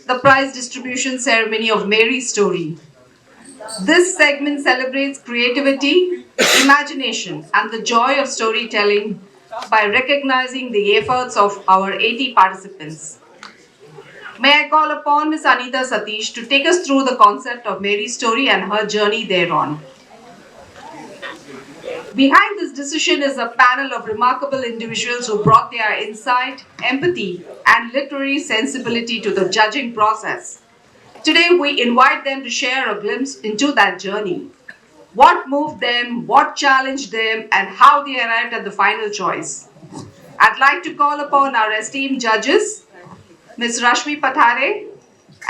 the prize distribution ceremony of Meri Story. This segment celebrates creativity, imagination, and the joy of storytelling by recognizing the efforts of our 80 participants. May I call upon Ms. Aneetha Satish to take us through the concept of Meri Story and her journey thereon. Behind this decision is a panel of remarkable individuals who brought their insight, empathy, and literary sensibility to the judging process. Today, we invite them to share a glimpse into that journey. What moved them, what challenged them, and how they arrived at the final choice. I'd like to call upon our esteemed judges, Ms. Rashmi Pathare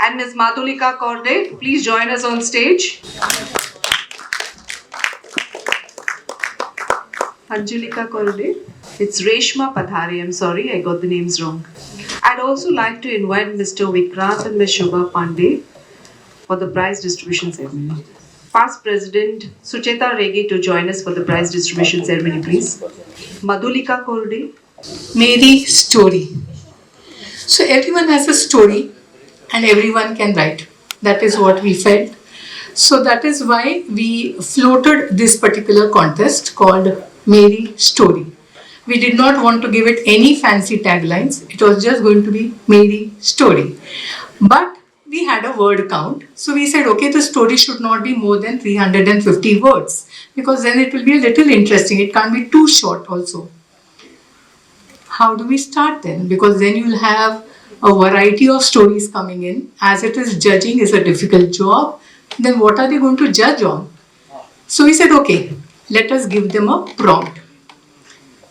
and Ms. Madhulika Korde. Please join us on stage. Anjulika Korde. It's Reshma Pathare. I'm sorry, I got the names wrong. I'd also like to invite Mr. Vikrant and Ms. Shobha Pandey for the prize distribution ceremony. Past President Sucheta Regi to join us for the prize distribution ceremony, please. Madhulika Korde. Meri Story. So everyone has a story and everyone can write. That is what we felt. So that is why we floated this particular contest called Meri Story. We did not want to give it any fancy taglines. It was just going to be Meri Story. But we had a word count. So we said, okay, the story should not be more than 350 words because then it will be a little interesting. It can't be too short also. How do we start then? Because then you'll have a variety of stories coming in. As it is, judging is a difficult job. Then what are they going to judge on? So we said, okay, let us give them a prompt.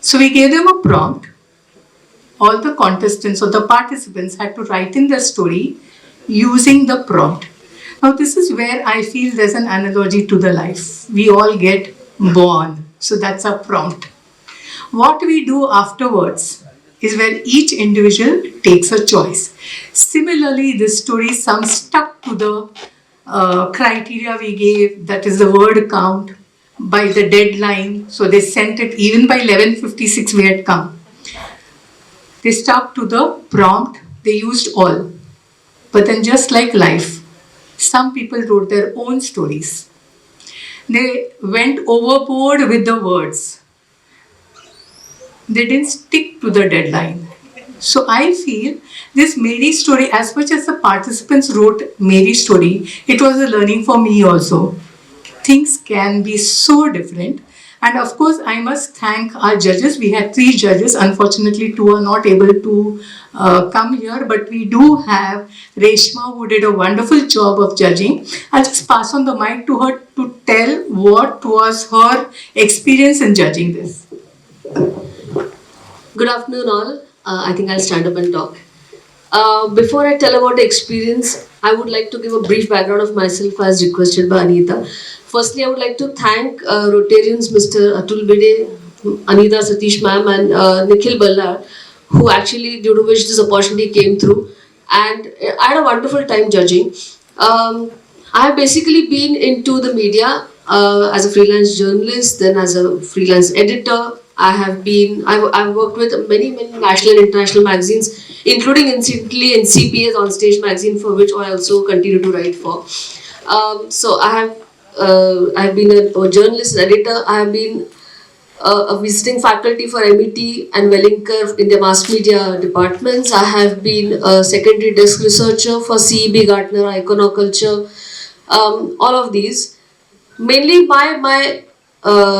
So we gave them a prompt. All the contestants or the participants had to write in their story using the prompt. Now this is where I feel there's an analogy to the life. We all get born. So that's our prompt. What we do afterwards is where each individual takes a choice. Similarly, this story, some stuck to the criteria we gave, that is the word count, by the deadline. So they sent it even by 11:56 we had come. They stuck to the prompt, they used all. But then just like life, some people wrote their own stories. They went overboard with the words. They didn't stick to the deadline. So I feel this Meri Story, as much as the participants wrote Meri Story, it was a learning for me also. Things can be so different. And of course, I must thank our judges. We had 3 judges. Unfortunately, 2 are not able to come here. But we do have Reshma, who did a wonderful job of judging. I'll just pass on the mic to her to tell what was her experience in judging this. Good afternoon all. I think I'll stand up and talk. Before I tell about the experience, I would like to give a brief background of myself as requested by Aneetha. Firstly, I would like to thank Rotarians Mr. Atul Bede, Aneetha Satish ma'am and Nikhil Ballar, who actually, due to which this opportunity came through. And I had a wonderful time judging. I have basically been into the media as a freelance journalist, then as a freelance editor. I've worked with many national and international magazines, including incidentally NCPA's On Stage magazine, for which I also continue to write for. So I've been a journalist and editor. I have been a visiting faculty for MET and Wellinger in the mass media departments. I have been a secondary desk researcher for CEB, Gartner, Iconoculture, all of these. Mainly my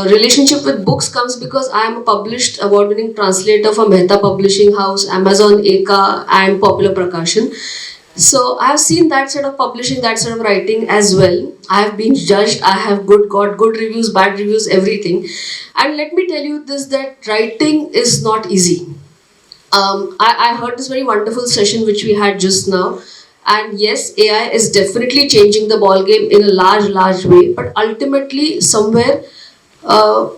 relationship with books comes because I am a published award-winning translator for Mehta Publishing House, Amazon, Eka and Popular Prakashan. So I have seen that sort of publishing, that sort of writing as well. I have been judged, I have got good reviews, bad reviews, everything. And let me tell you this, that writing is not easy. I heard this very wonderful session which we had just now. And yes, AI is definitely changing the ball game in a large way. But ultimately, somewhere,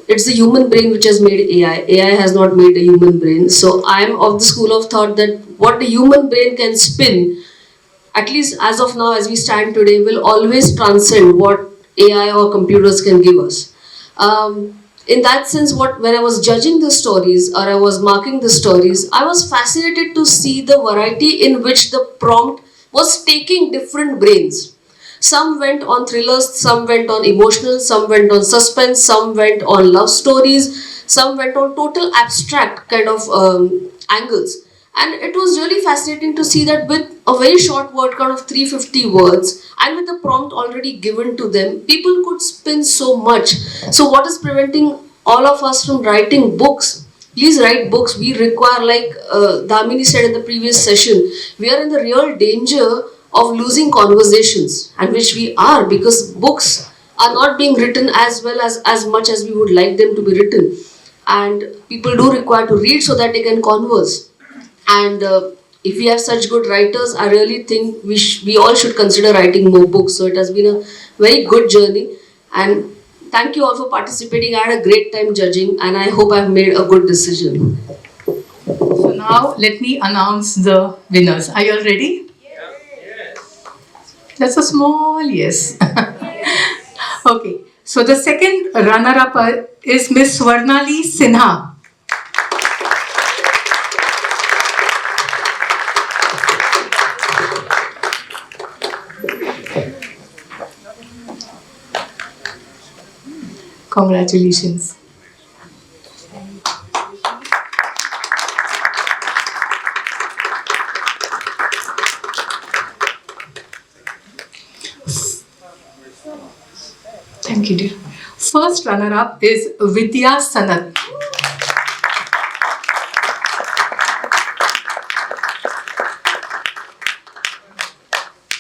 it's the human brain which has made AI. AI has not made a human brain. So I'm of the school of thought that what the human brain can spin, at least as of now, as we stand today, will always transcend what AI or computers can give us. In that sense, when I was judging the stories or I was marking the stories, I was fascinated to see the variety in which the prompt was taking different brains. Some went on thrillers, some went on emotional, some went on suspense, some went on love stories, some went on total abstract kind of angles. And it was really fascinating to see that with a very short word count of 350 words and with the prompt already given to them, people could spin so much. So, what is preventing all of us from writing books? Please write books. We require, like Damini said in the previous session, we are in the real danger of losing conversations, and which we are, because books are not being written as well as much as we would like them to be written. And people do require to read so that they can converse. And if we have such good writers, I really think we all should consider writing more books. So it has been a very good journey, and thank you all for participating. I had a great time judging, and I hope I've made a good decision. So now let me announce the winners. Are you all ready? That's a small yes. Okay. So the second runner-up is Miss Swarnali Sinha. Congratulations. Thank you, dear. First runner-up is Vidya Sanat.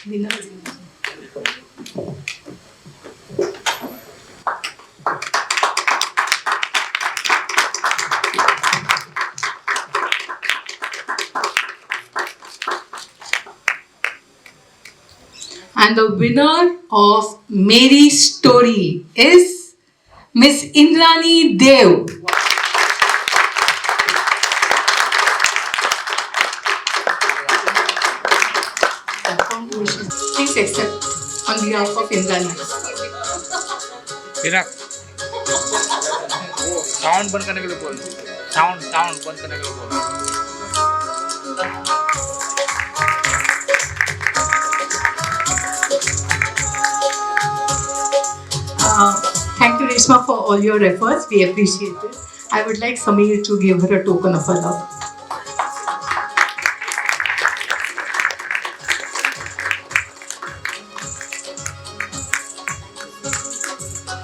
Winners. And the winner of Meri Story is Miss Indrani Dev. Please accept on behalf of Indrani. Sound बंद करने के लिए बोल sound बंद करने के लिए बोल Thank you, Reshma, for all your efforts. We appreciate it. I would like Sameer to give her a token of her love.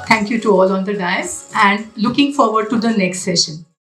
Thank you to all on the dais, and looking forward to the next session.